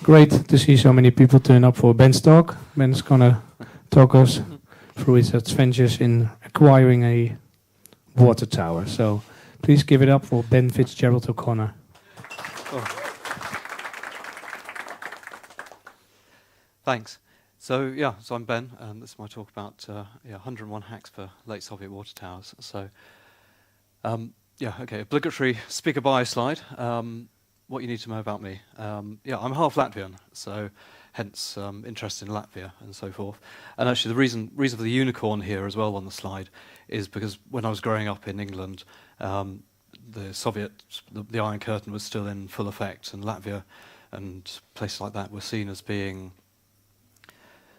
Great to see so many people turn up for Ben's talk. Ben's gonna talk us through his adventures in acquiring a water tower. So please give it up for Ben Fitzgerald O'Connor. Oh. Thanks. So I'm Ben, and this is my talk about 101 hacks for late Soviet water towers. So obligatory speaker bio slide. What you need to know about me. I'm half Latvian, so hence interest in Latvia and so forth. And actually the reason for the unicorn here as well on the slide is because when I was growing up in England, the Iron Curtain was still in full effect, and Latvia and places like that were seen as being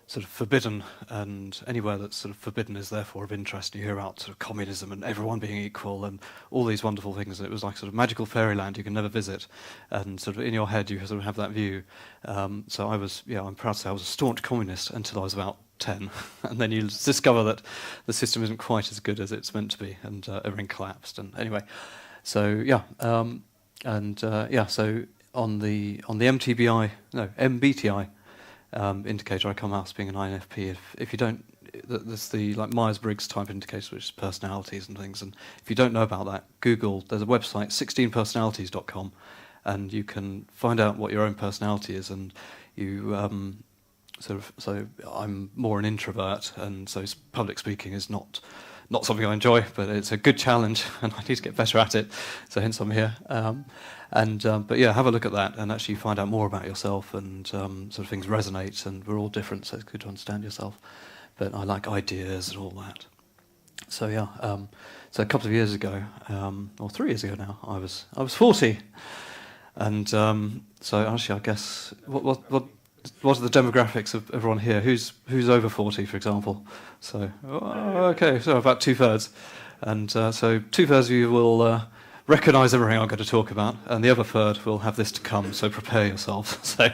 sort of forbidden, and anywhere that's sort of forbidden is therefore of interest. You hear about sort of communism and everyone being equal and all these wonderful things, and it was like sort of magical fairyland you can never visit, and sort of in your head you sort of have that view. So I'm proud to say I was a staunch communist until I was about 10, and then you discover that the system isn't quite as good as it's meant to be, and everything collapsed. And anyway, so on the MBTI indicator, I come out as being an INFP. If you don't, there's the like Myers-Briggs type indicator, which is personalities and things. And if you don't know about that, Google. There's a website, 16personalities.com, and you can find out what your own personality is. And you so I'm more an introvert, and so public speaking is not something I enjoy, but it's a good challenge, and I need to get better at it. So hence I'm here. Have a look at that and actually find out more about yourself, and sort of things resonate, and we're all different, so it's good to understand yourself. But I like ideas and all that. So so a couple of years ago, or 3 years ago now, I was 40, and so actually I guess what are the demographics of everyone here? Who's over 40, for example? So okay, so about 2/3, and so 2/3 of you will recognise everything I'm going to talk about, and the other third will have this to come. So prepare yourselves. So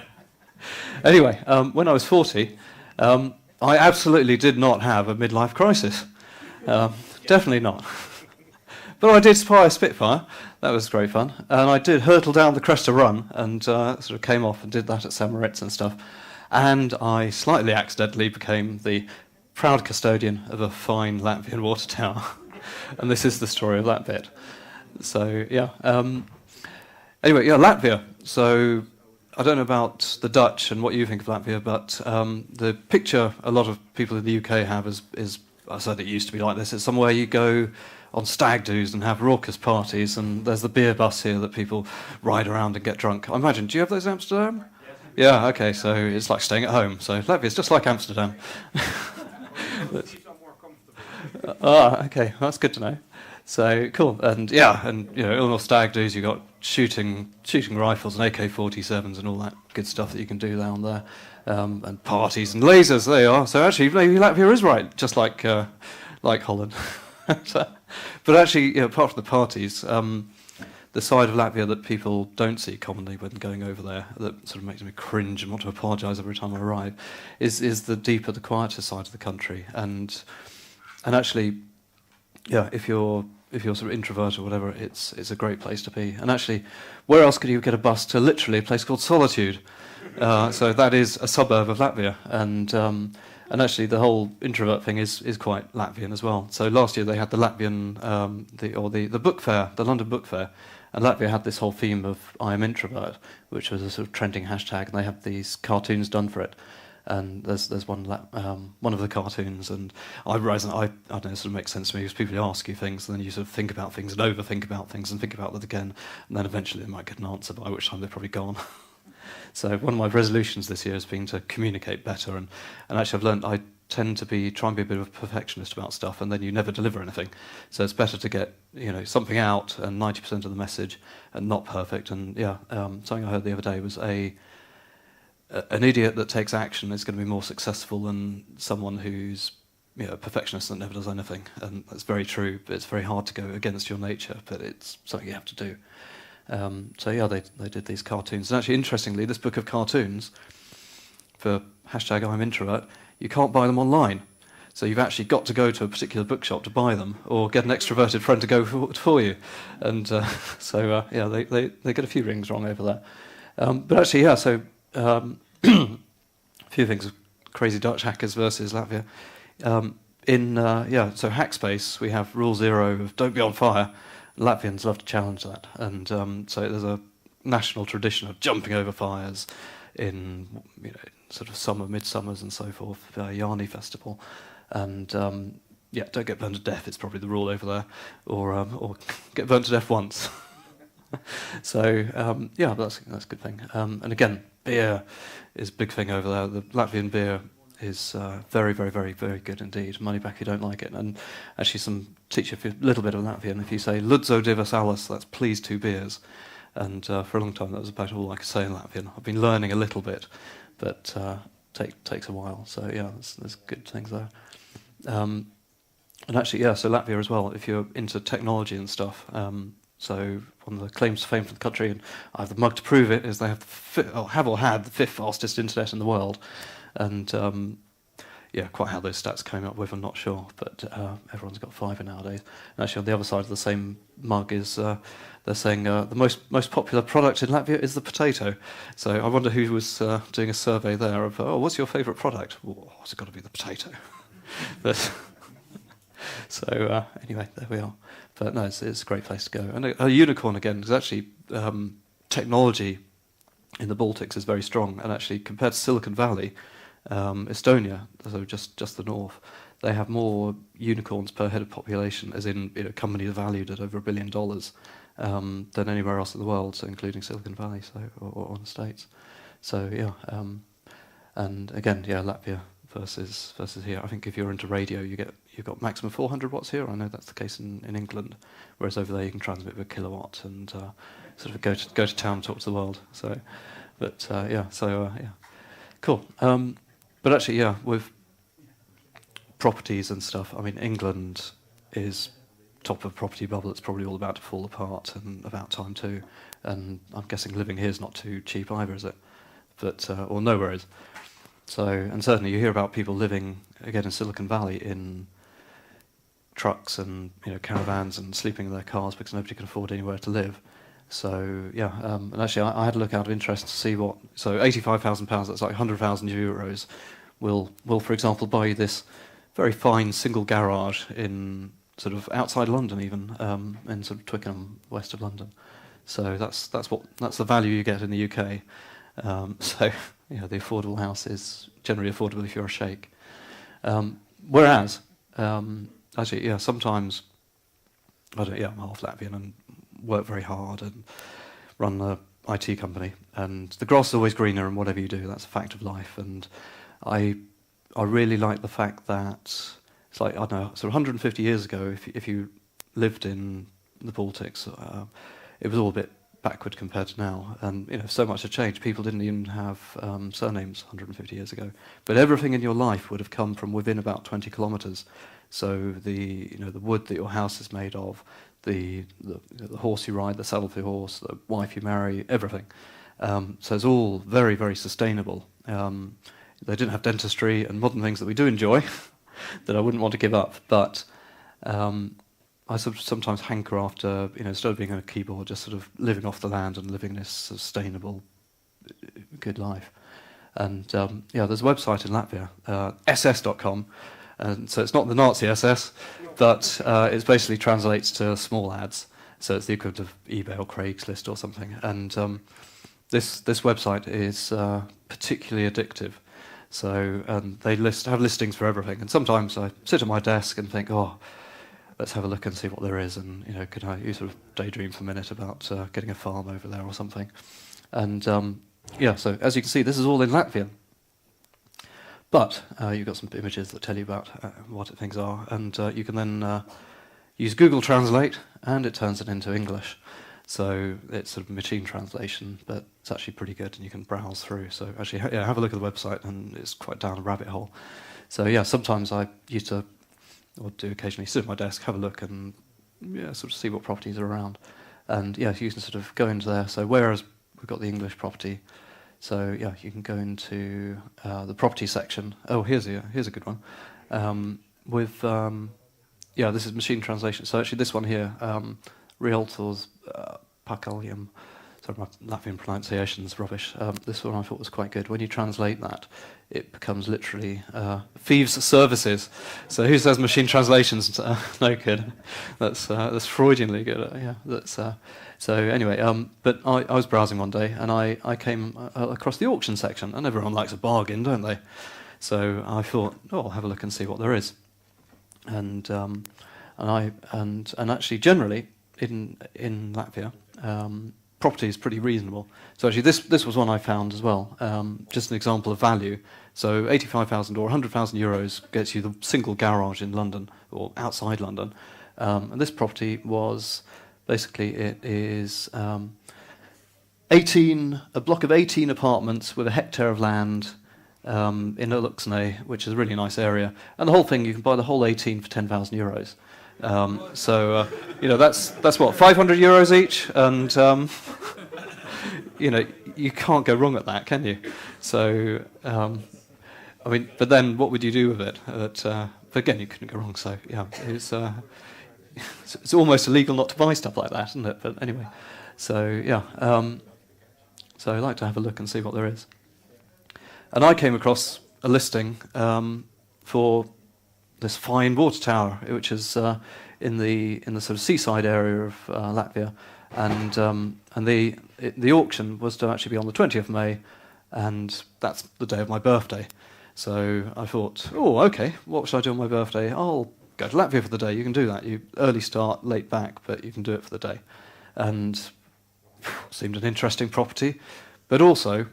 anyway, when I was 40, I absolutely did not have a midlife crisis. Definitely not. But I did spy a Spitfire. That was great fun. And I did hurtle down the Cresta Run, and sort of came off and did that at St. Moritz and stuff. And I slightly accidentally became the proud custodian of a fine Latvian water tower. And this is the story of that bit. So, Latvia. So I don't know about the Dutch and what you think of Latvia, but the picture a lot of people in the UK have is I said it used to be like this. It's somewhere you go on stag do's and have raucous parties, and there's the beer bus here that people ride around and get drunk. I imagine, do you have those in Amsterdam? Yes. Yeah, okay, so it's like staying at home. So Latvia's just like Amsterdam. Okay, that's good to know. So cool, and all stag do's, you got shooting rifles and AK-47s and all that good stuff that you can do down there, and parties and lasers. There you are. So actually, maybe Latvia is right, just like Holland. But actually, apart from the parties, the side of Latvia that people don't see commonly when going over there, that sort of makes me cringe and want to apologise every time I arrive, is the deeper, the quieter side of the country. And actually, if you're sort of introvert or whatever, it's a great place to be. And actually, where else could you get a bus to literally a place called Solitude? So that is a suburb of Latvia, and actually the whole introvert thing is quite Latvian as well. So last year they had the Latvian the book fair, the London Book Fair, and Latvia had this whole theme of I am introvert, which was a sort of trending hashtag, and they have these cartoons done for it. And there's one of the cartoons, and I realize I don't know, it sort of makes sense to me, because people ask you things, and then you sort of think about things and overthink about things and think about that again, and then eventually they might get an answer, by which time they're probably gone. So one of my resolutions this year has been to communicate better, and actually I've learned I tend to try and be a bit of a perfectionist about stuff, and then you never deliver anything. So it's better to get something out and 90% of the message, and not perfect. And something I heard the other day was an idiot that takes action is going to be more successful than someone who's a perfectionist that never does anything. And that's very true, but it's very hard to go against your nature, but it's something you have to do. They did these cartoons. And actually, interestingly, this book of cartoons, for hashtag I'm introvert, you can't buy them online. So you've actually got to go to a particular bookshop to buy them, or get an extroverted friend to go for you. And they get a few rings wrong over there. But actually, so a few things. Crazy Dutch hackers versus Latvia. So Hackspace, we have rule 0 of don't be on fire. Latvians love to challenge that, and so there's a national tradition of jumping over fires in sort of summer, midsummers, and so forth. Yarni Festival, and don't get burned to death. It's probably the rule over there, or get burned to death once. So that's a good thing. And again, beer is a big thing over there. The Latvian beer is very, very, very, very good indeed. Money back if you don't like it. And actually, teach you a little bit of Latvian. If you say "Ludzo divas alus," that's please 2 beers. And for a long time, that was about all I could say in Latvian. I've been learning a little bit, but takes a while. So there's good things there. And actually, so Latvia as well. If you're into technology and stuff. So one of the claims to fame for the country, and I have the mug to prove it, is they have had the 5th fastest internet in the world. And quite how those stats came up with, I'm not sure, but everyone's got fibre nowadays. And actually, on the other side of the same mug is they're saying the most popular product in Latvia is the potato. So I wonder who was doing a survey there of, what's your favourite product? Oh, it's got to be the potato. But so anyway, there we are. But no, it's a great place to go. And a unicorn again, because actually technology in the Baltics is very strong. And actually, compared to Silicon Valley, Estonia, so just the north, they have more unicorns per head of population, as in companies valued at over $1 billion, than anywhere else in the world, so including Silicon Valley, or the States. So and again, Latvia versus here. I think if you're into radio, you've got maximum 400 watts here. I know that's the case in England, whereas over there you can transmit with a kilowatt and sort of go to town and talk to the world. So, but cool. But actually, with properties and stuff, I mean, England is top of property bubble. It's probably all about to fall apart, and about time too. And I'm guessing living here is not too cheap either, is it? But or nowhere is. So, and certainly you hear about people living again in Silicon Valley in trucks and caravans and sleeping in their cars because nobody can afford anywhere to live. So and actually I had a look out of interest to see what. So £85,000, that's like 100,000 euros, will for example buy you this very fine single garage in sort of outside London, even in sort of Twickenham, west of London. So that's the value you get in the UK. So the affordable house is generally affordable if you're a sheikh. Whereas actually, sometimes I'm half Latvian and work very hard and run an IT company, and the grass is always greener and whatever you do, that's a fact of life. And I really like the fact that it's like, I don't know, so 150 years ago, if you lived in the Baltics, it was all a bit backward compared to now, and so much had changed. People didn't even have surnames 150 years ago, but everything in your life would have come from within about 20 kilometres. So the wood that your house is made of, the horse you ride, the saddle for your horse, the wife you marry, everything. So it's all very, very sustainable. They didn't have dentistry and modern things that we do enjoy that I wouldn't want to give up, but I sometimes hanker after, instead of being on a keyboard, just sort of living off the land and living this sustainable, good life. And there's a website in Latvia, ss.com, and so it's not the Nazi SS, but it basically translates to small ads. So it's the equivalent of eBay or Craigslist or something. And this website is particularly addictive. So they have listings for everything. And sometimes I sit at my desk and think, let's have a look and see what there is, and could you sort of daydream for a minute about getting a farm over there or something. And so as you can see, this is all in Latvian. But you've got some images that tell you about what things are, and you can then use Google Translate, and it turns it into English. So it's sort of machine translation, but it's actually pretty good, and you can browse through. So actually, have a look at the website, and it's quite down a rabbit hole. So sometimes I used to, or do occasionally, sit at my desk, have a look, and sort of see what properties are around. And you can sort of go into there. So whereas we've got the English property, so you can go into the property section. Oh, here's a good one. This is machine translation. So actually, this one here, Realtors Pakalium. for my Latvian pronunciation's rubbish. This one I thought was quite good. When you translate that, it becomes literally thieves' services. So who says machine translation's no good? That's Freudianly good. Yeah. So anyway, but I was browsing one day and I came across the auction section, and everyone likes a bargain, don't they? So I thought, I'll have a look and see what there is. And actually, generally in Latvia, property is pretty reasonable. So actually, this was one I found as well. Just an example of value. So 85,000 or 100,000 euros gets you the single garage in London or outside London. And this property was basically it is a block of 18 apartments with a hectare of land. In Uluxne, which is a really nice area, and the whole thing you can buy the whole 18 for 10,000 euros. That's what 500 euros each, and you can't go wrong at that, can you? So but then what would you do with it? But again, you couldn't go wrong. So yeah, it's almost illegal not to buy stuff like that, isn't it? But anyway, so yeah, so I like to have a look and see what there is. And I came across a listing for this fine water tower, which is in the sort of seaside area of Latvia, and the auction was to actually be on the 20th of May, and that's the day of my birthday. So I thought, okay, what should I do on my birthday? I'll go to Latvia for the day. You can do that. You early start, late back, but you can do it for the day. And seemed an interesting property, but also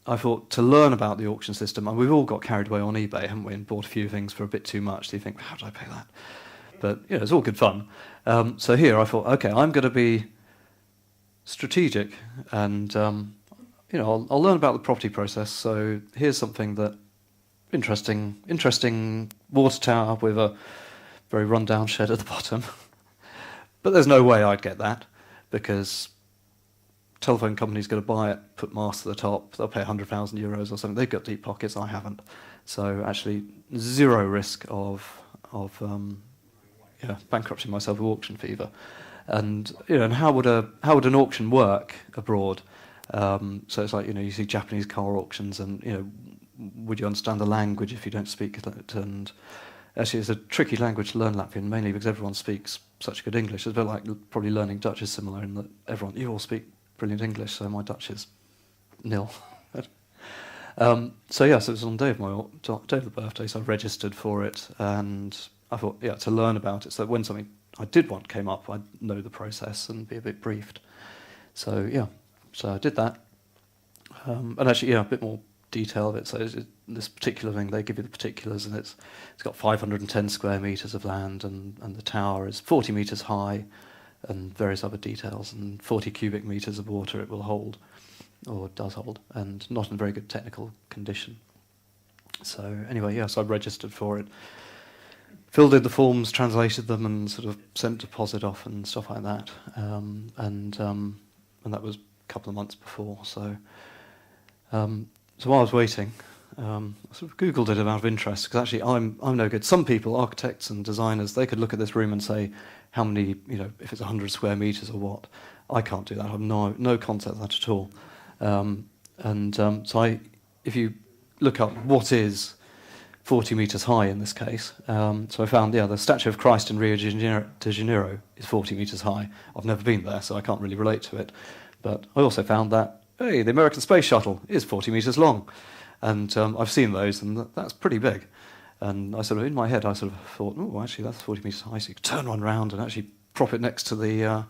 I thought to learn about the auction system, and we've all got carried away on eBay, haven't we, and bought a few things for a bit too much. So you think, how did I pay that? But it's all good fun. So here I thought, okay, I'm going to be strategic, and I'll learn about the property process. So here's something that interesting water tower with a very run-down shed at the bottom. But there's no way I'd get that, because telephone company's going to buy it, put masts to the top, they'll pay 100,000 euros or something. They've got deep pockets, I haven't. So actually, zero risk of bankrupting myself with auction fever. And and how would an auction work abroad? So it's like you see Japanese car auctions, and would you understand the language if you don't speak it? And actually, it's a tricky language to learn Latvian, mainly because everyone speaks such good English. It's a bit like probably learning Dutch is similar in that you all speak brilliant English, so my Dutch is nil. So it was on the day of the birthday, so I registered for it, and I thought, to learn about it, so when something I did want came up, I'd know the process and be a bit briefed. So I did that, and actually, a bit more detail of it. So this particular thing, they give you the particulars, and it's got 510 square metres of land, and the tower is 40 metres high, and various other details, and 40 cubic metres of water it will hold, or does hold, and not in very good technical condition. So anyway, so I registered for it, filled in the forms, translated them, and sort of sent deposit off and stuff like that. And that was a couple of months before. So while I was waiting, I sort of Googled it out of interest, because actually I'm no good. Some people, architects and designers, they could look at this room and say how many, if it's 100 square metres or what. I can't do that. I have no concept of that at all. So if you look up what is 40 metres high in this case, so I found, the Statue of Christ in Rio de Janeiro is 40 metres high. I've never been there, so I can't really relate to it. But I also found that, the American Space Shuttle is 40 metres long. And I've seen those, and that's pretty big. And I sort of, in my head, I sort of thought, actually, that's 40 metres high, so you could turn one round and actually prop it next to the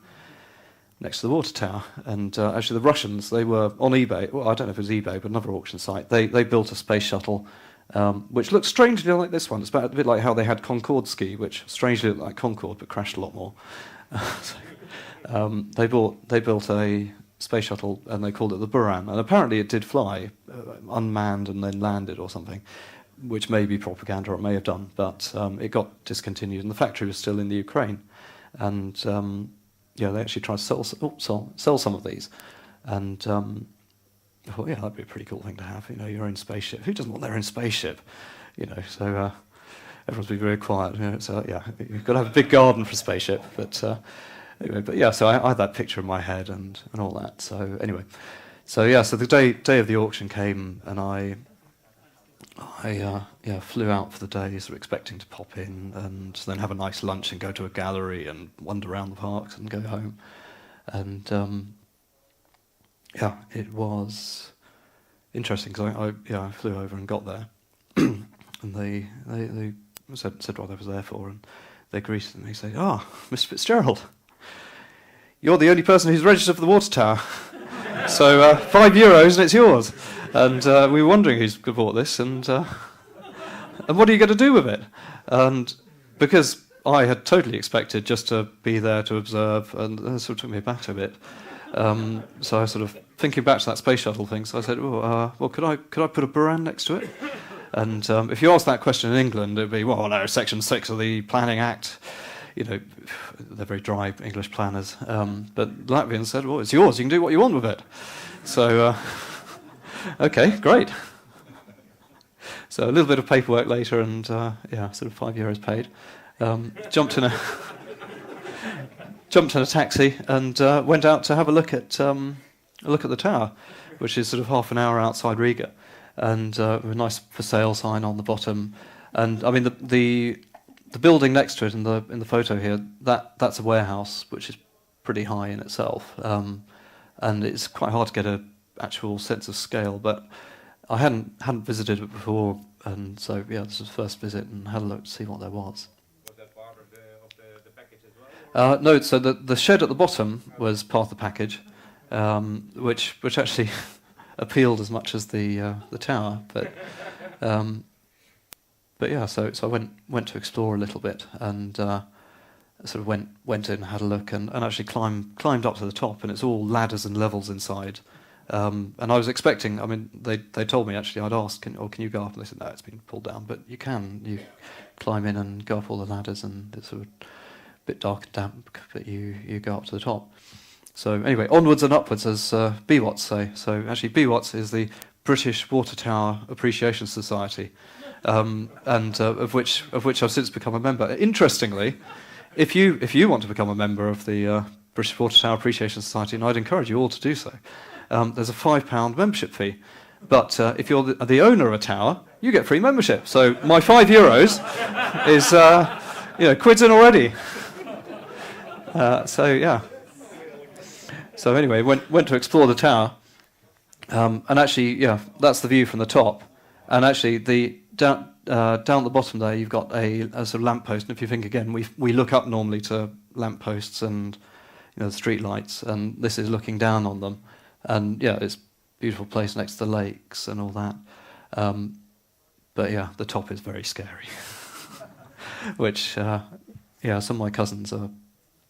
water tower. And actually, the Russians, they were on eBay. Well, I don't know if it was eBay, but another auction site. They built a space shuttle, which looks strangely like this one. It's a bit like how they had Concorde ski, which strangely looked like Concorde, but crashed a lot more. They built a space shuttle, and they called it the Buran. And apparently it did fly, unmanned, and then landed or something, which may be propaganda, or it may have done, but it got discontinued, and the factory was still in the Ukraine. And they actually tried to sell some of these. And I thought, that'd be a pretty cool thing to have, your own spaceship. Who doesn't want their own spaceship? So everyone's been very quiet. So you've got to have a big garden for a spaceship. But Anyway, but yeah, so I had that picture in my head and all that. So anyway, so yeah, so the day of the auction came, and I flew out for the day, sort of expecting to pop in and then have a nice lunch and go to a gallery and wander around the parks and go home. And yeah, it was interesting because I flew over and got there, and they said what I was there for, and they greeted me. They said, "Ah, Mr. Fitzgerald, you're the only person who's registered for the water tower. So €5 and it's yours." And we were wondering who's bought this, and what are you going to do with it? And because I had totally expected just to be there to observe, and that sort of took me back a bit. So I sort of thinking back to that space shuttle thing. So I said, well, could I put a Buran next to it? And if you ask that question in England, it'd be, well, no, Section 6 of the Planning Act. You know, they're very dry English planners. But Latvians said, well, it's yours. You can do what you want with it. So, okay, great. So a little bit of paperwork later, and sort of €5 paid. Jumped in a taxi and went out to have a look at the tower, which is sort of half an hour outside Riga, and with a nice for sale sign on the bottom. And I mean the building next to it in the photo here, that's a warehouse which is pretty high in itself, and it's quite hard to get an actual sense of scale. But I hadn't visited it before, and so yeah, this was the first visit and had a look to see what there was. Was that part of the package as well? No, so the shed at the bottom was part of the package, which actually appealed as much as the tower, but yeah, so I went to explore a little bit, and sort of went in, had a look, and actually climbed up to the top, and it's all ladders and levels inside. And I was expecting, I mean, they told me actually, I'd asked, can you go up? And they said, no, it's been pulled down, but you climb in and go up all the ladders, and it's sort of a bit dark and damp, but you go up to the top. So anyway, onwards and upwards, as BWATS say. So actually, BWATS is the British Water Tower Appreciation Society, and of which I've since become a member. Interestingly, if you want to become a member of the British Water Tower Appreciation Society, and I'd encourage you all to do so, there's a £5 membership fee. But if you're the owner of a tower, you get free membership. So my €5 is quids in already. So yeah. So anyway, went to explore the tower, and actually, yeah, that's the view from the top. And actually, down at the bottom there, you've got a sort of lamppost. And if you think again, we look up normally to lampposts and the street lights, and this is looking down on them. And yeah, it's a beautiful place next to the lakes and all that. But yeah, the top is very scary. Which some of my cousins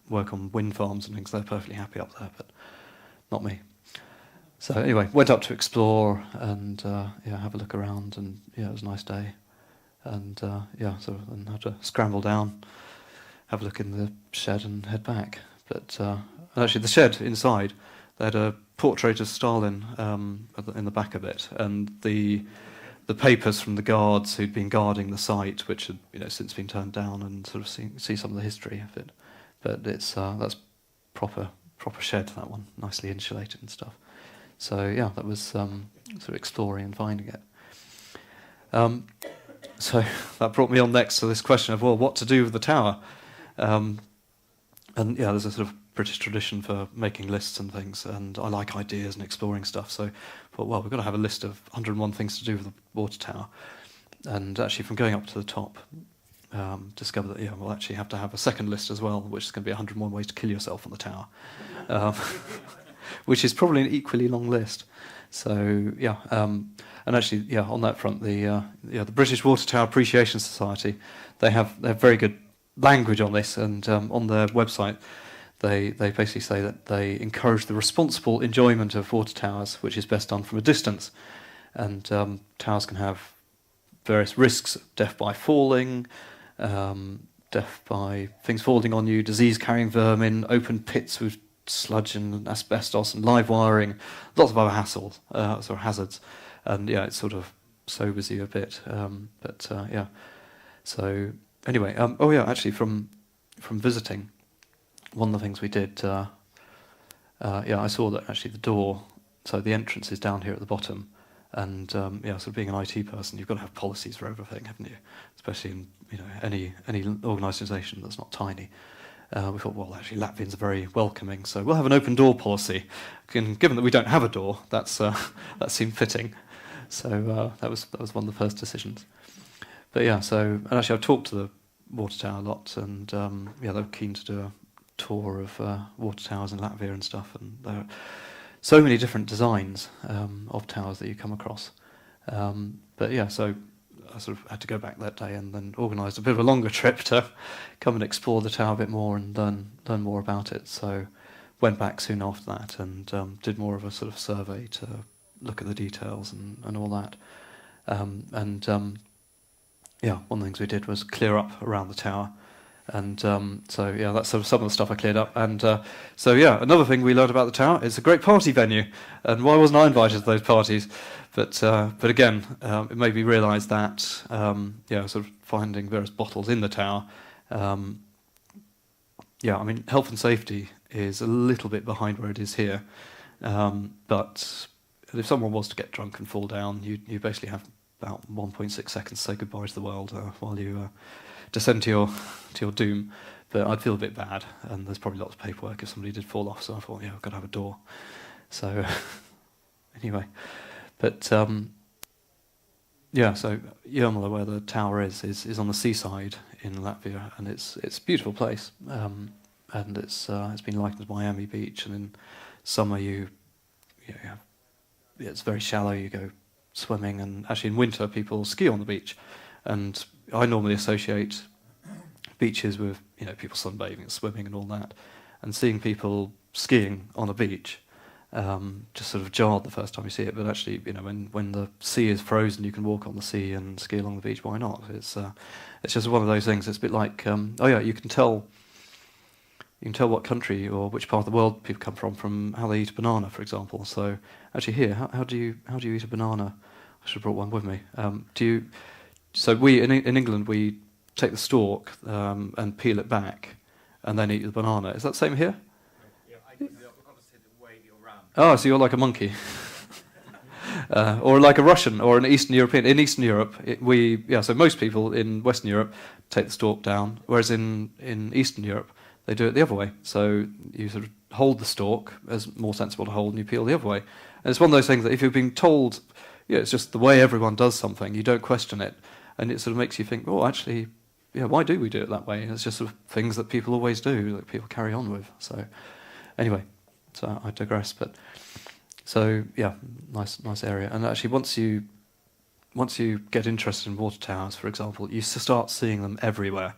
work on wind farms and things. They're perfectly happy up there, but not me. So anyway, went up to explore and have a look around, and yeah, it was a nice day. And and had to scramble down, have a look in the shed and head back. But actually, the shed inside, they had a portrait of Stalin in the back of it, and the papers from the guards who'd been guarding the site, which had since been turned down, and sort of see some of the history of it. But that's proper shed, that one, nicely insulated and stuff. So yeah, that was sort of exploring and finding it. So that brought me on next to this question of, well, what to do with the tower? And yeah, there's a sort of British tradition for making lists and things, and I like ideas and exploring stuff. So I thought, well, we've got to have a list of 101 things to do with the water tower. And actually, from going up to the top, discovered that we'll actually have to have a second list as well, which is going to be 101 ways to kill yourself on the tower, which is probably an equally long list. So yeah, and actually, on that front, the British Water Tower Appreciation Society, they have very good language on this, and on their website, they basically say that they encourage the responsible enjoyment of water towers, which is best done from a distance, and towers can have various risks: death by falling, death by things falling on you, disease-carrying vermin, open pits with sludge and asbestos and live wiring, lots of other hassles, sort of hazards, and yeah, it sort of sobers you a bit. So anyway, actually, from visiting, one of the things we did, I saw that actually the door, so the entrance is down here at the bottom, and so being an IT person, you've got to have policies for everything, haven't you? Especially in any organisation that's not tiny. We thought, well, actually, Latvians are very welcoming, so we'll have an open door policy. And given that we don't have a door, that seemed fitting. So that was one of the first decisions. But yeah, and actually, I've talked to the water tower a lot, and they were keen to do a tour of water towers in Latvia and stuff. And there are so many different designs of towers that you come across. But yeah, so I sort of had to go back that day and then organised a bit of a longer trip to come and explore the tower a bit more and learn more about it. So went back soon after that and did more of a sort of survey to look at the details and all that. One of the things we did was clear up around the tower. And that's sort of some of the stuff I cleared up. And another thing we learned about the tower, it's a great party venue. And why wasn't I invited to those parties? But again, it made me realise that sort of finding various bottles in the tower. Health and safety is a little bit behind where it is here. But if someone was to get drunk and fall down, you basically have about 1.6 seconds to say goodbye to the world while you descend to your doom. But I'd feel a bit bad, and there's probably lots of paperwork if somebody did fall off, so I thought, I've got to have a door. So anyway, but so Jurmala, where the tower is on the seaside in Latvia, and it's a beautiful place, and it's been likened to Miami Beach, and in summer it's very shallow, you go swimming, and actually in winter people ski on the beach. And I normally associate beaches with people sunbathing and swimming and all that, and seeing people skiing on a beach just sort of jarred the first time you see it. But actually, when the sea is frozen, you can walk on the sea and ski along the beach. Why not? It's just one of those things. It's a bit like you can tell what country or which part of the world people come from how they eat a banana, for example. So actually, here, how do you eat a banana? I should have brought one with me. So we in England we take the stalk and peel it back, and then eat the banana. Is that the same here? Yeah, I do the opposite way around. Oh, so you're like a monkey, or like a Russian or an Eastern European. In Eastern Europe, so most people in Western Europe take the stalk down, whereas in Eastern Europe they do it the other way. So you sort of hold the stalk as more sensible to hold, and you peel the other way. And it's one of those things that if you've been told, it's just the way everyone does something, you don't question it. And it sort of makes you think, actually, why do we do it that way? And it's just sort of things that people always do, that people carry on with. So, anyway, so I digress. But so nice area. And actually, once you get interested in water towers, for example, you start seeing them everywhere.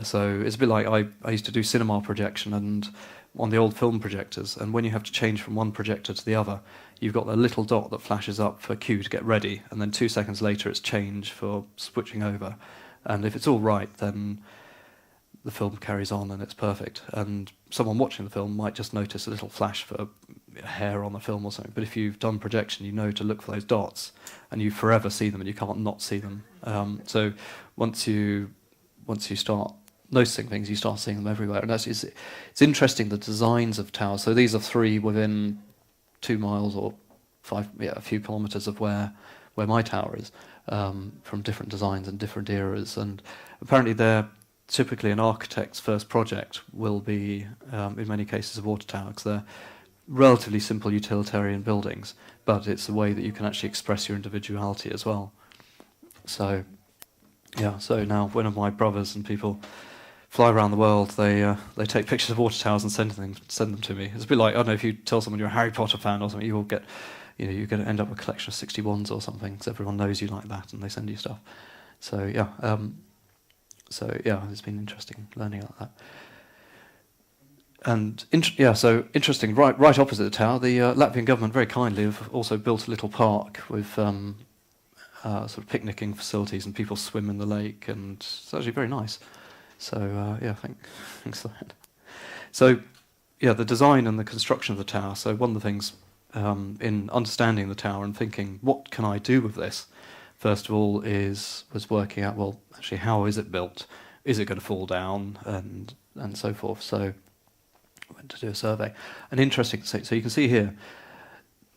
So it's a bit like I used to do cinema projection and on the old film projectors, and when you have to change from one projector to the other, you've got a little dot that flashes up for cue to get ready, and then 2 seconds later it's change for switching over. And if it's all right, then the film carries on and it's perfect. And someone watching the film might just notice a little flash for a hair on the film or something, but if you've done projection, you know to look for those dots, and you forever see them and you can't not see them. So once you start noticing things, you start seeing them everywhere. And it's interesting, the designs of towers. So these are 3 within 2 miles or 5, a few kilometres of where my tower is, from different designs and different eras. And apparently they're typically an architect's first project will be, in many cases, a water tower, because they're relatively simple utilitarian buildings, but it's a way that you can actually express your individuality as well. So now one of my brothers and people fly around the world, they take pictures of water towers and send them to me. It's a bit like, I don't know, if you tell someone you're a Harry Potter fan or something, you will get, you're going to end up with a collection of 61s or something, because everyone knows you like that and they send you stuff. So it's been interesting learning about that. And so interesting. Right opposite the tower, the Latvian government very kindly have also built a little park with sort of picnicking facilities, and people swim in the lake, and it's actually very nice. So thanks for that. So the design and the construction of the tower. So one of the things in understanding the tower and thinking, what can I do with this? First of all, was working out, well, actually, how is it built? Is it going to fall down, and so forth? So went to do a survey. And interesting, so you can see here,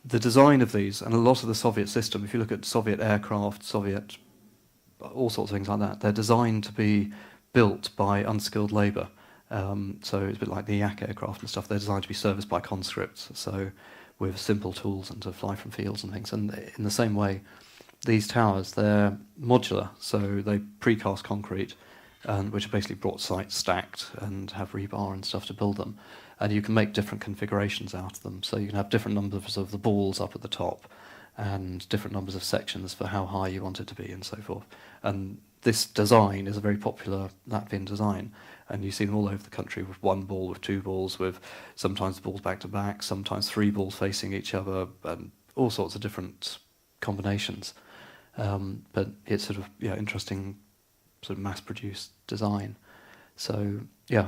the design of these, and a lot of the Soviet system, if you look at Soviet aircraft, Soviet, all sorts of things like that, they're designed to be built by unskilled labour. So it's a bit like the Yak aircraft and stuff, they're designed to be serviced by conscripts, so with simple tools and to fly from fields and things. And in the same way, these towers, they're modular, so they precast concrete, which are basically brought site stacked and have rebar and stuff to build them. And you can make different configurations out of them. So you can have different numbers of the balls up at the top and different numbers of sections for how high you want it to be and so forth. And this design is a very popular Latvian design. And you see them all over the country with one ball, with two balls, with sometimes the balls back to back, sometimes three balls facing each other, and all sorts of different combinations. But it's sort of interesting, sort of mass-produced design. So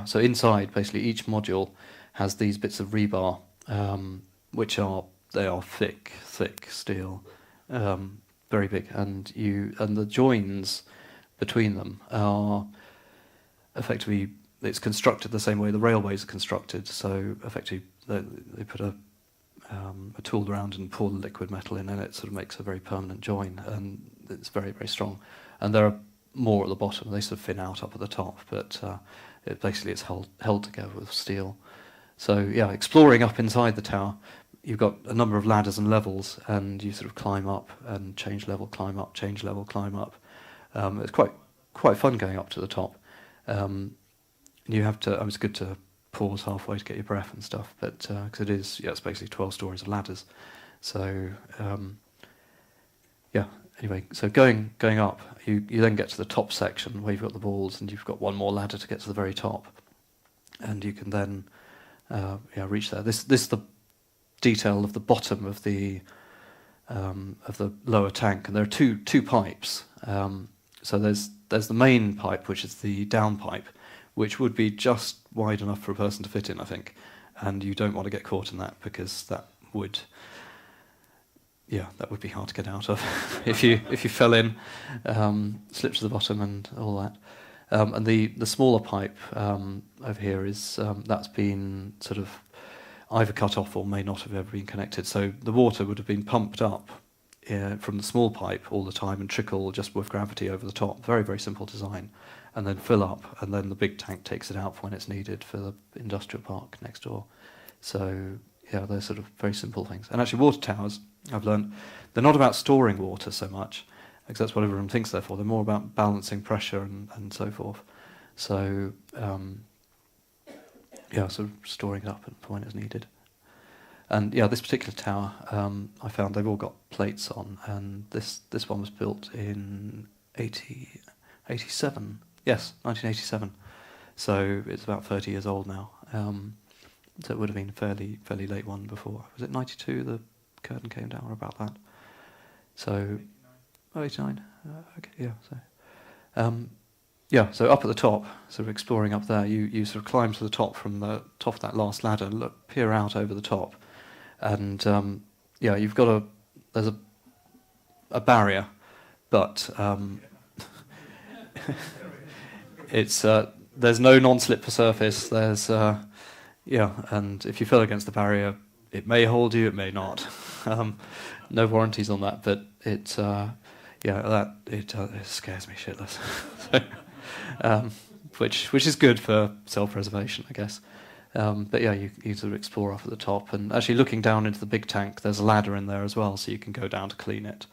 so inside basically each module has these bits of rebar, which are thick steel, very big, and the joins between them are effectively, it's constructed the same way the railways are constructed. So effectively they put a tool around and pour the liquid metal in, and it sort of makes a very permanent join, and it's very, very strong. And there are more at the bottom, they sort of thin out up at the top, but it's held together with steel. So exploring up inside the tower, you've got a number of ladders and levels, and you sort of climb up and change level, climb up, change level, climb up. It's quite fun going up to the top. You have to, it's good to pause halfway to get your breath and stuff, but because it's basically 12 stories of ladders. So anyway, so going up, you then get to the top section where you've got the balls, and you've got one more ladder to get to the very top, and you can then reach there. This is the detail of the bottom of the lower tank, and there are two pipes. So there's the main pipe, which is the down pipe, which would be just wide enough for a person to fit in, I think. And you don't want to get caught in that, because that would be hard to get out of if you fell in, slip to the bottom and all that. And the smaller pipe over here is that's been sort of either cut off or may not have ever been connected. So the water would have been pumped up from the small pipe all the time and trickle just with gravity over the top. Very, very simple design. And then fill up, and then the big tank takes it out when it's needed for the industrial park next door. So they're sort of very simple things. And actually water towers, I've learned, they're not about storing water so much, because that's what everyone thinks they're for. They're more about balancing pressure and so forth. So sort of storing it up for when it's needed. And this particular tower, I found they've all got plates on, and this one was built in 87. Yes, 1987. So it's about 30 years old now. So it would have been a fairly late one before. Was it 92 the curtain came down, or about that? So 89. Okay, so so up at the top, sort of exploring up there, you sort of climb to the top from the top of that last ladder and peer out over the top, and you've got there's a barrier, but it's there's no non-slip for surface. There's and if you fell against the barrier, it may hold you, it may not. No warranties on that, but it scares me shitless. Which is good for self-preservation, I guess. But you sort of explore up at the top, and actually looking down into the big tank, there's a ladder in there as well, so you can go down to clean it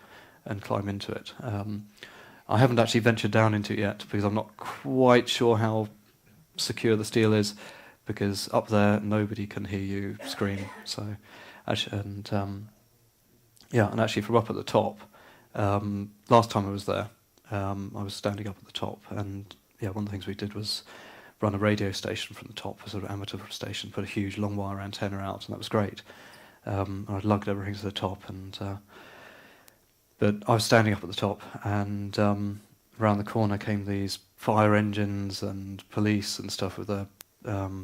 and climb into it. I haven't actually ventured down into it yet, because I'm not quite sure how secure the steel is, because up there nobody can hear you scream. So, actually, and actually from up at the top, last time I was there, I was standing up at the top, and one of the things we did was run a radio station from the top, a sort of amateur station, put a huge long wire antenna out, and that was great. I'd lugged everything to the top, and but I was standing up at the top, and around the corner came these fire engines and police and stuff with their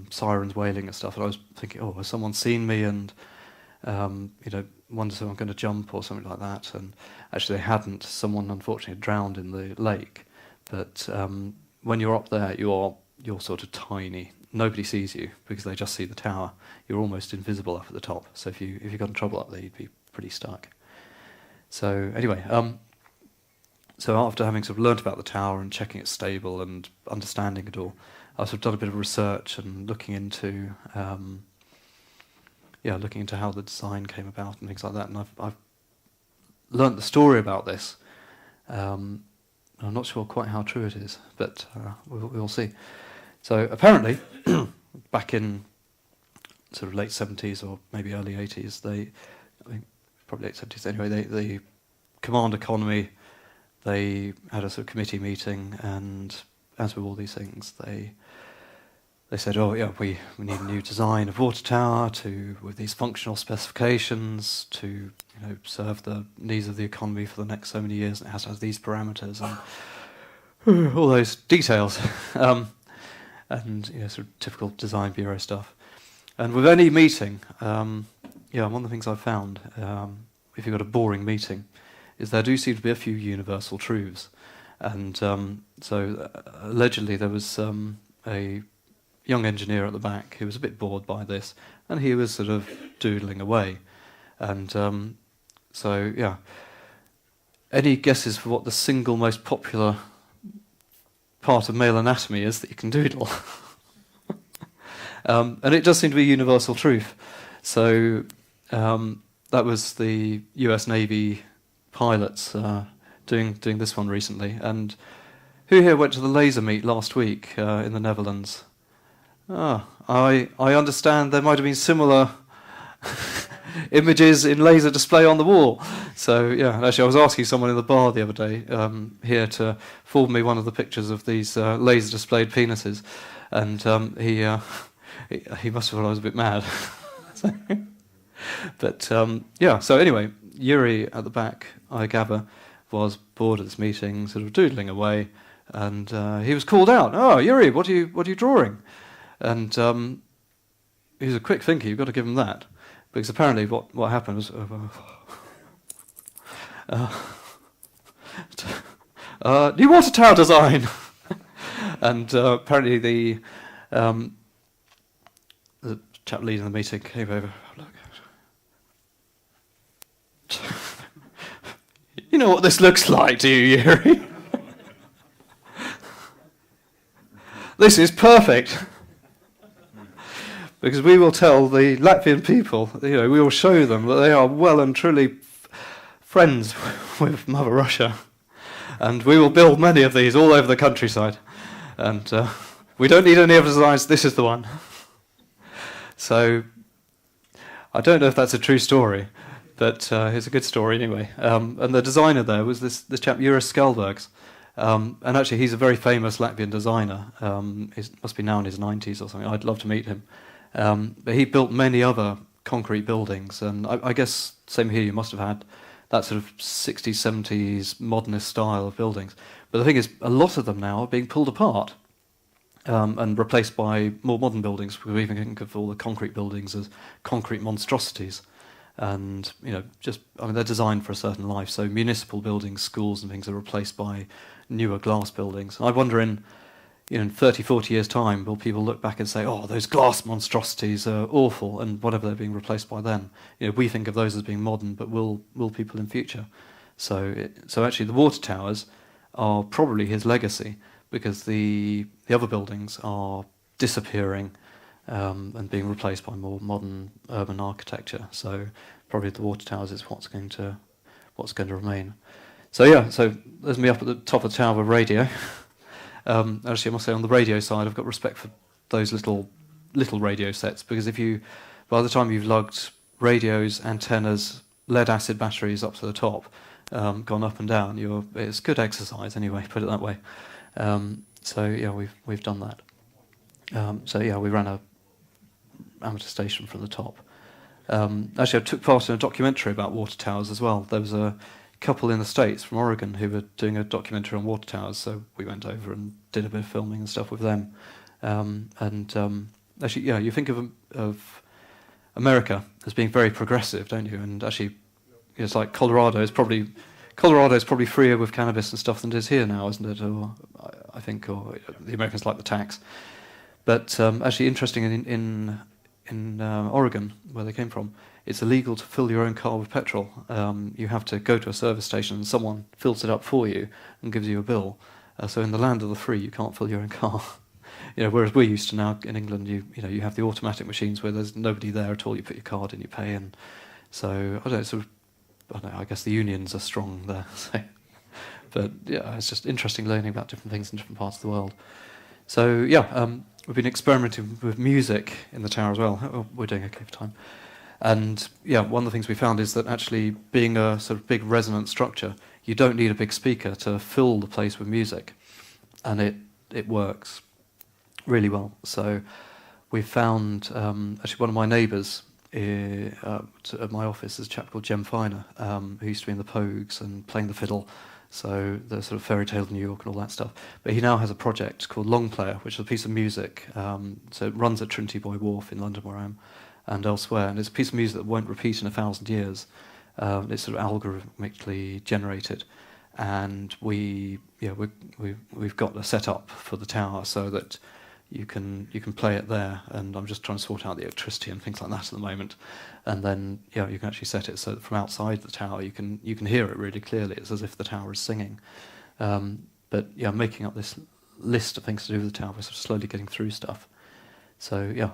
sirens wailing and stuff, and I was thinking, has someone seen me, and wondered if I'm going to jump or something like that. And actually they hadn't. Someone unfortunately drowned in the lake. But when you're up there, you're sort of tiny. nobody sees you because they just see the tower. You're almost invisible up at the top. So if you got in trouble up there, you'd be pretty stuck. So anyway, so after having sort of learnt about the tower and checking it's stable and understanding it all, I've sort of done a bit of research and looking into how the design came about and things like that. And I've learnt the story about this. I'm not sure quite how true it is, but we'll see. So apparently, back in sort of late 70s or maybe early 80s, probably late 70s anyway, the command economy, they had a sort of committee meeting, and as with all these things, they said, oh yeah, we need a new design of water tower with these functional specifications to serve the needs of the economy for the next so many years, and it has to have these parameters and all those details. And sort of typical design bureau stuff. And with any meeting, one of the things I've found, if you've got a boring meeting, is there do seem to be a few universal truths. And so allegedly there was a young engineer at the back who was a bit bored by this, and he was sort of doodling away. And any guesses for what the single most popular part of male anatomy is that you can doodle? And it does seem to be universal truth. So that was the US Navy pilots doing this one recently. And who here went to the laser meet last week in the Netherlands? I understand there might have been similar images in laser display on the wall. So yeah, actually I was asking someone in the bar the other day here to forward me one of the pictures of these laser displayed penises, and he must have thought I was a bit mad. But so anyway, Yuri at the back, I gather, was bored at this meeting, sort of doodling away, and he was called out. Oh, Yuri, what are you drawing? And he's a quick thinker. You've got to give him that. Because apparently what happened was new water tower design. And apparently the chap leading the meeting came over. You know what this looks like, do you, Yuri? This is perfect. Because we will tell the Latvian people, we will show them that they are well and truly friends with Mother Russia. And we will build many of these all over the countryside. And we don't need any other designs, this is the one. So, I don't know if that's a true story, but it's a good story anyway. And the designer there was this chap, Juris Skalbergs. And actually he's a very famous Latvian designer. He must be now in his 90s or something. I'd love to meet him. But he built many other concrete buildings, and I guess same here, you must have had that sort of 60s, 70s modernist style of buildings. But the thing is, a lot of them now are being pulled apart and replaced by more modern buildings. We even think of all the concrete buildings as concrete monstrosities. And, they're designed for a certain life. So municipal buildings, schools and things are replaced by newer glass buildings. And I wonder in 30, 40 years' time, will people look back and say, oh, those glass monstrosities are awful, and whatever they're being replaced by then. We think of those as being modern, but will people in future? So actually the water towers are probably his legacy, because the other buildings are disappearing and being replaced by more modern urban architecture. So probably the water towers is what's going to remain. So there's me up at the top of the tower with radio. Actually, I must say on the radio side, I've got respect for those little radio sets, because by the time you've lugged radios, antennas, lead-acid batteries up to the top, gone up and down, it's good exercise anyway. Put it that way. We've done that. We ran a amateur station from the top. Actually, I took part in a documentary about water towers as well. There was a couple in the States from Oregon who were doing a documentary on water towers, so we went over and did a bit of filming and stuff with them. Actually, you think of America as being very progressive, don't you? And actually, it's like Colorado is probably freer with cannabis and stuff than it is here now, isn't it? Or I think, or the Americans like the tax. But actually, interesting in Oregon, where they came from, it's illegal to fill your own car with petrol. You have to go to a service station and someone fills it up for you and gives you a bill. So in the land of the free, you can't fill your own car. Whereas we're used to now in England, you have the automatic machines where there's nobody there at all. You put your card in, you pay, and so I don't know. I guess the unions are strong there. So. But yeah, it's just interesting learning about different things in different parts of the world. So yeah, we've been experimenting with music in the tower as well. Oh, we're doing okay for time. And yeah, one of the things we found is that actually being a sort of big resonant structure, you don't need a big speaker to fill the place with music, and it works really well. So we found actually one of my neighbours at my office is a chap called Jem Finer, who used to be in the Pogues and playing the fiddle. So the sort of fairy tale of New York and all that stuff. But he now has a project called Long Player, which is a piece of music. So it runs at Trinity Buoy Wharf in London, where I am, and elsewhere. And it's a piece of music that won't repeat in 1,000 years. It's sort of algorithmically generated, and we've got a setup for the tower so that you can play it there. And I'm just trying to sort out the electricity and things like that at the moment. And then you can actually set it so that from outside the tower you can hear it really clearly. It's as if the tower is singing. But yeah, making up this list of things to do with the tower, we're sort of slowly getting through stuff. So yeah,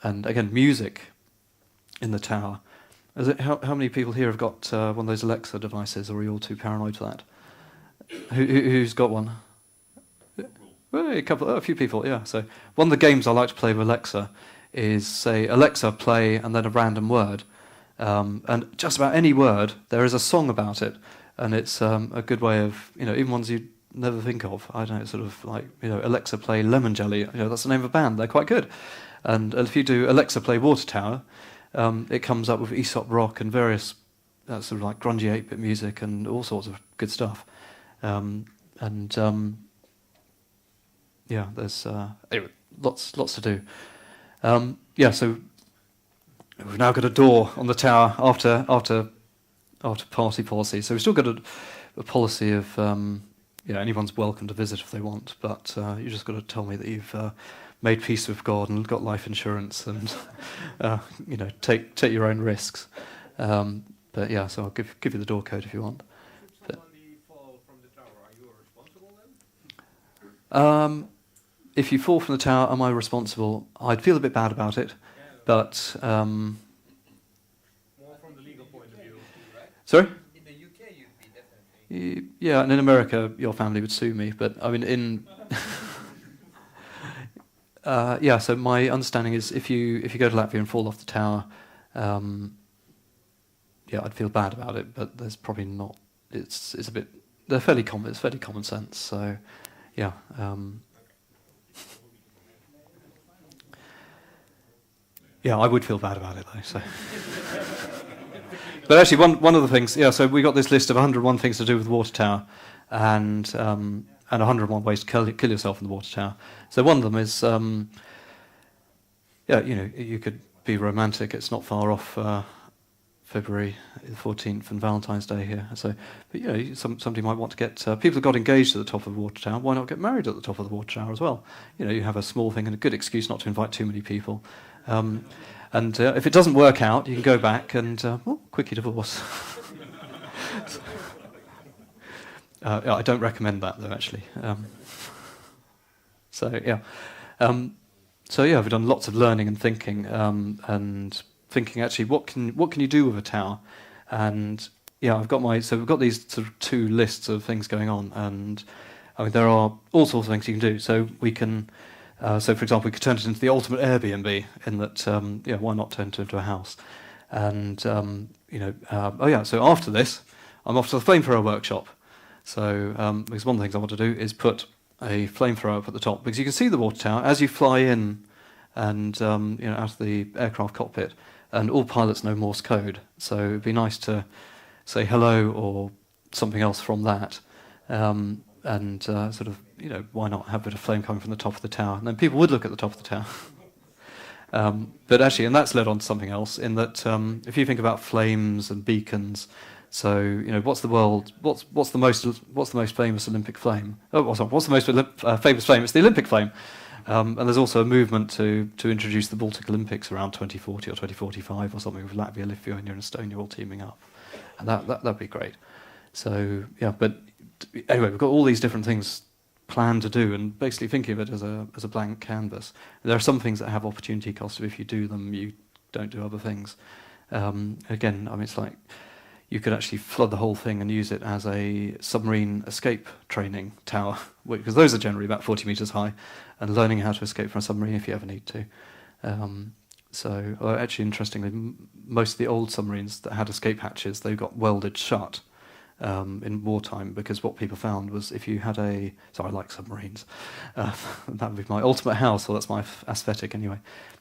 and again, music in the tower. How many people here have got one of those Alexa devices, or are you all too paranoid for that? Who's got one? Well, a few people, yeah. So one of the games I like to play with Alexa is, say, Alexa, play, and then a random word. And just about any word, there is a song about it. And it's a good way of, even ones you'd never think of. I don't know, sort of like, Alexa, play Lemon Jelly. That's the name of a band. They're quite good. And if you do Alexa, play Water Tower, it comes up with Aesop Rock and various sort of like grungy 8-bit music and all sorts of good stuff. Yeah, there's anyway, lots to do. So we've now got a door on the tower after party policy. So we've still got a policy of anyone's welcome to visit if they want, but you just got to tell me that you've made peace with God and got life insurance and take your own risks. But yeah, so I'll give you the door code if you want. Should somebody fall from the tower, are you responsible then? If you fall from the tower, am I responsible? I'd feel a bit bad about it, but... More from the legal point of view, right? Sorry? In the UK you'd be definitely... Yeah, and in America your family would sue me, but I mean in... so my understanding is if you go to Latvia and fall off the tower, I'd feel bad about it, but there's probably not... It's a bit... They're fairly common. It's fairly common sense, so yeah... Yeah, I would feel bad about it though. So, but actually, one of the things, so we got this list of 101 things to do with the water tower, and 101 ways to kill yourself in the water tower. So one of them is, you could be romantic. It's not far off February the 14th and Valentine's Day here. So, but somebody might want to get people who got engaged at the top of the water tower. Why not get married at the top of the water tower as well? You have a small thing and a good excuse not to invite too many people. And if it doesn't work out, you can go back and quickly divorce. I don't recommend that though, actually. We've done lots of learning and thinking, and thinking actually what can you do with a tower, and we've got these sort of two lists of things going on, and I mean there are all sorts of things you can do. So we can. So, for example, we could turn it into the ultimate Airbnb in that, why not turn it into a house? And, so after this, I'm off to the flamethrower workshop. So, because one of the things I want to do is put a flamethrower up at the top, because you can see the water tower as you fly in and, out of the aircraft cockpit, and all pilots know Morse code. So it'd be nice to say hello or something else from that. Why not have a bit of flame coming from the top of the tower? And then people would look at the top of the tower. But actually, and that's led on to something else, in that if you think about flames and beacons, so what's the most famous Olympic flame? Oh, sorry, what's the most famous flame? It's the Olympic flame. And there's also a movement to introduce the Baltic Olympics around 2040 or 2045 or something with Latvia, Lithuania, and Estonia all teaming up, and that'd be great. So yeah, but anyway, we've got all these different things planned to do, and basically thinking of it as a blank canvas. There are some things that have opportunity cost. If you do them, you don't do other things. Again, I mean, it's like you could actually flood the whole thing and use it as a submarine escape training tower, because those are generally about 40 meters high, and learning how to escape from a submarine if you ever need to. Actually, interestingly, most of the old submarines that had escape hatches, they got welded shut in wartime, because what people found was if you had I like submarines. That would be my ultimate house, or that's my aesthetic anyway.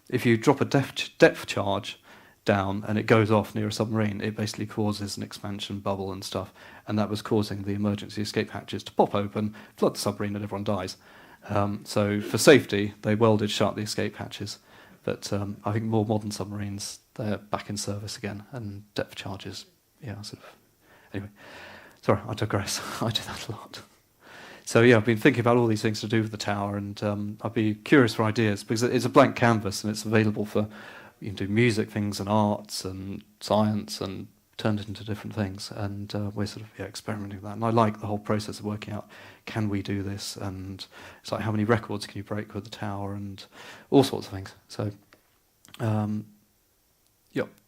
If you drop a depth charge down and it goes off near a submarine, it basically causes an expansion bubble and stuff, and that was causing the emergency escape hatches to pop open, flood the submarine, and everyone dies. So for safety, they welded shut the escape hatches. But I think more modern submarines, they're back in service again, and depth charges, anyway. Sorry, I digress. I do that a lot. So yeah, I've been thinking about all these things to do with the tower, and I'd be curious for ideas, because it's a blank canvas and it's available for, you can do music things and arts and science and turn it into different things, and we're sort of experimenting with that. And I like the whole process of working out, can we do this? And it's like, how many records can you break with the tower, and all sorts of things. So,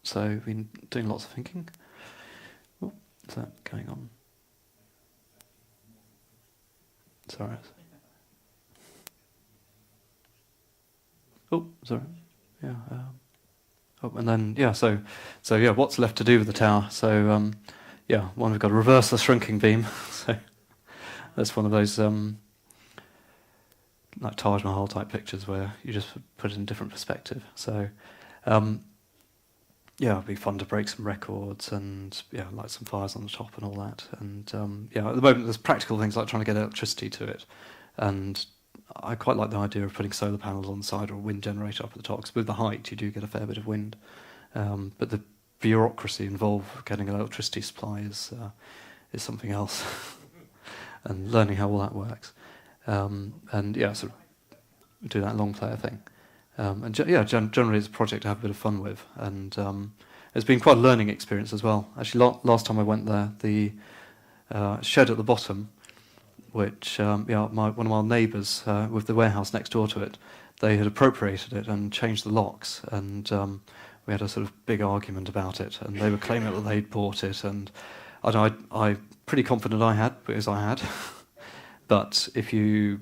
so we've been doing lots of thinking. Oh, is that going on? Sorry. Oh, sorry. Yeah. And then, so what's left to do with the tower? So, we've got to reverse the shrinking beam. So that's one of those like Taj Mahal type pictures where you just put it in different perspective. So, it'd be fun to break some records and light some fires on the top and all that. And at the moment there's practical things like trying to get electricity to it, and I quite like the idea of putting solar panels on the side or a wind generator up at the top, because with the height you do get a fair bit of wind. But the bureaucracy involved getting an electricity supply is something else, and learning how all that works. Sort of do that long player thing. Generally it's a project to have a bit of fun with, and it's been quite a learning experience as well. Actually, last time I went there, the shed at the bottom, which one of our neighbours with the warehouse next door to it, they had appropriated it and changed the locks, and we had a sort of big argument about it, and they were claiming that they'd bought it, and I'm pretty confident I had, because I had. But if you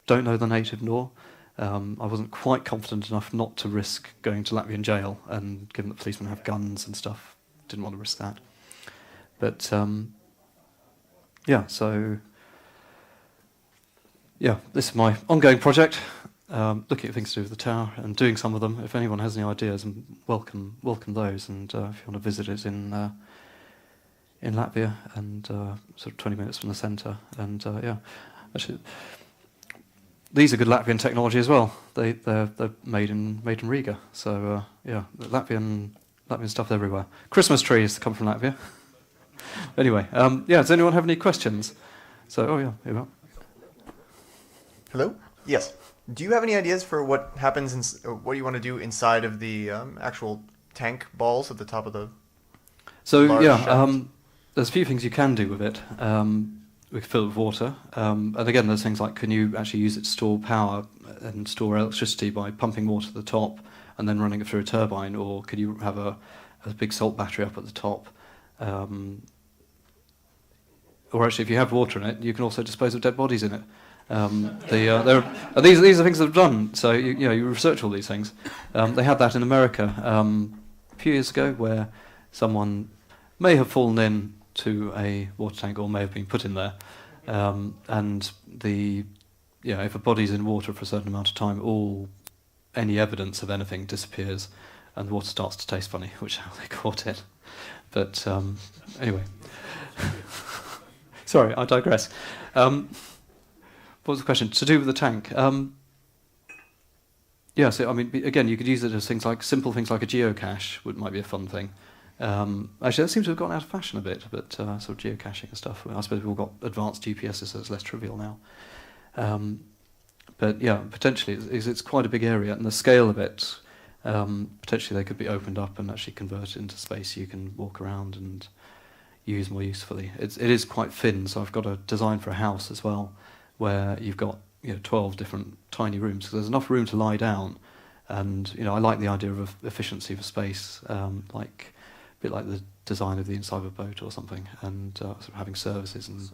don't know the native law, I wasn't quite confident enough not to risk going to Latvian jail, and given that policemen have guns and stuff, didn't want to risk that. But this is my ongoing project, looking at things to do with the tower and doing some of them. If anyone has any ideas, and welcome those. And if you want to visit it in Latvia, and sort of 20 minutes from the centre, and actually, these are good Latvian technology as well. They're made in Riga. So Latvian stuff everywhere. Christmas trees come from Latvia. Anyway, does anyone have any questions? So, here we are. Hello? Yes. Do you have any ideas for what happens, what you want to do inside of the actual tank balls at the top of the there's a few things you can do with it. We can fill it with water. And again, there's things like, can you actually use it to store power and store electricity by pumping water to the top and then running it through a turbine, or could you have a big salt battery up at the top? Or actually, if you have water in it, you can also dispose of dead bodies in it. These are things that have done. So you research all these things. They had that in America a few years ago, where someone may have fallen in to a water tank or may have been put in there, and if a body's in water for a certain amount of time, any evidence of anything disappears, and the water starts to taste funny, which is how they caught it. But anyway. Sorry, I digress. What was the question? To do with the tank? So I mean, again, you could use it as simple things like a geocache might be a fun thing. Actually, that seems to have gone out of fashion a bit, but sort of geocaching and stuff. I suppose we've all got advanced GPSs, so it's less trivial now. But yeah, potentially it's quite a big area, and the scale of it, potentially they could be opened up and actually converted into space you can walk around and use more usefully. It is quite thin, so I've got a design for a house as well, where you've got 12 different tiny rooms. So there's enough room to lie down, and I like the idea of efficiency for space, like a bit like the design of the inside of a boat or something, and sort of having services and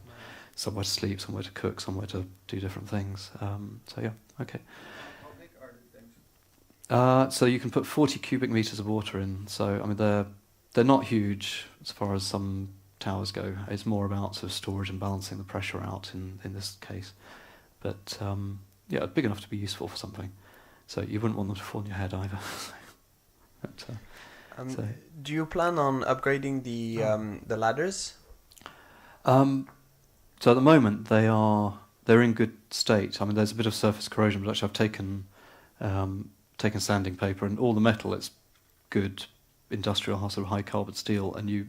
somewhere to sleep, somewhere to cook, somewhere to do different things. So yeah, okay. How big are the tanks? So you can put 40 cubic meters of water in. So I mean they're not huge as far as some towers go. It's more about sort of storage and balancing the pressure out in this case. But yeah, big enough to be useful for something. So you wouldn't want them to fall on your head either. But, so. Do you plan on upgrading the ladders? So at the moment they're in good state. I mean, there's a bit of surface corrosion, but actually I've taken sanding paper, and all the metal, it's good industrial sort of high carbon steel, and you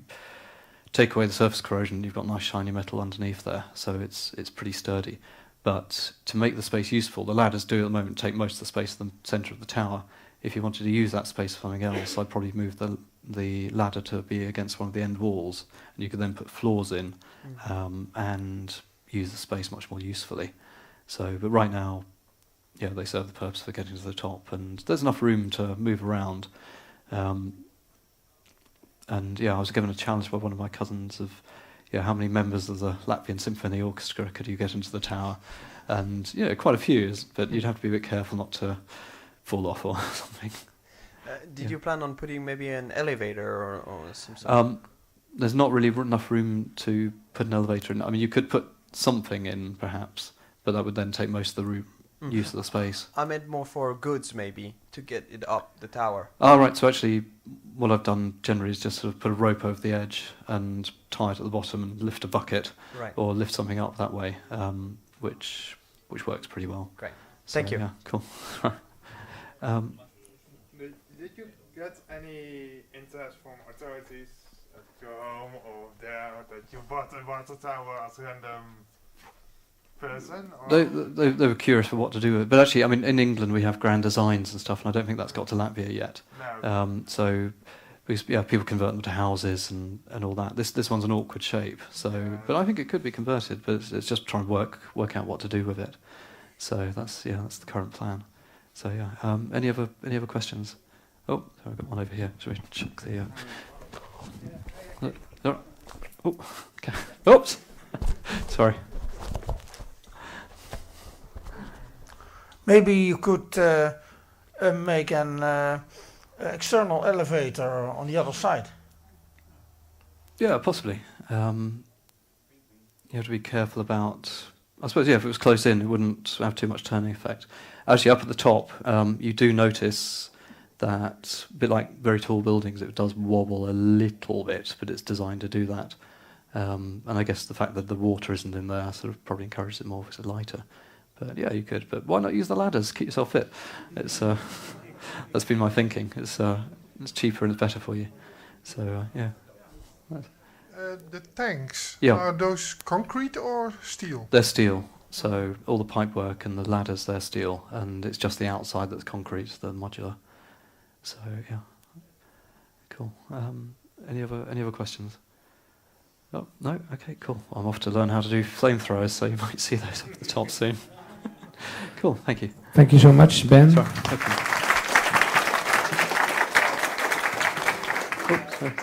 take away the surface corrosion, you've got nice shiny metal underneath there, so it's pretty sturdy. But to make the space useful, the ladders do at the moment take most of the space in the centre of the tower. If you wanted to use that space for something else, I'd probably move the ladder to be against one of the end walls, and you could then put floors in and use the space much more usefully. So, but right now, yeah, they serve the purpose for getting to the top, and there's enough room to move around. And yeah, I was given a challenge by one of my cousins of, how many members of the Latvian Symphony Orchestra could you get into the tower? And quite a few, but you'd have to be a bit careful not to fall off or something. Did you plan on putting maybe an elevator or some sort of... There's not really enough room to put an elevator in. I mean, you could put something in, perhaps, but that would then take most of the room, use of the space. I meant more for goods, maybe, to get it up the tower. Oh, right, so actually, what I've done generally is just sort of put a rope over the edge and tie it at the bottom and lift a bucket, Right. or lift something up that way, which works pretty well. Great. So, Thank you. Yeah, cool. Did you get any interest from authorities at your home or there that you bought a water tower as a random person? Or? They were curious for what to do with it. But actually, I mean, in England we have grand designs and stuff, and I don't think that's got to Latvia yet. No. So, because, people convert them to houses and all that. This one's an awkward shape. So, but I think it could be converted. But it's just trying to work out what to do with it. So that's the current plan. So yeah. Any other questions? Oh, sorry, I've got one over here. Shall we check the? Oh, okay. Oops. Sorry. Maybe you could make an external elevator on the other side. Yeah, possibly. You have to be careful about... I suppose, if it was close in, it wouldn't have too much turning effect. Actually, up at the top, you do notice that, a bit like very tall buildings, it does wobble a little bit, but it's designed to do that. And I guess the fact that the water isn't in there sort of probably encourages it more because it's lighter. But yeah, you could. But why not use the ladders? Keep yourself fit. It's that's been my thinking. It's cheaper and it's better for you. So yeah. The tanks, Yeah. are those concrete or steel? They're steel. So all the pipework and the ladders, they're steel, and it's just the outside that's concrete, the modular. So yeah. Cool. Any other questions? Oh no. Okay. Cool. I'm off to learn how to do flamethrowers, so you might see those up at the top soon. Cool. Thank you. Thank you so much, Ben. Sorry. Okay. Oh, sorry.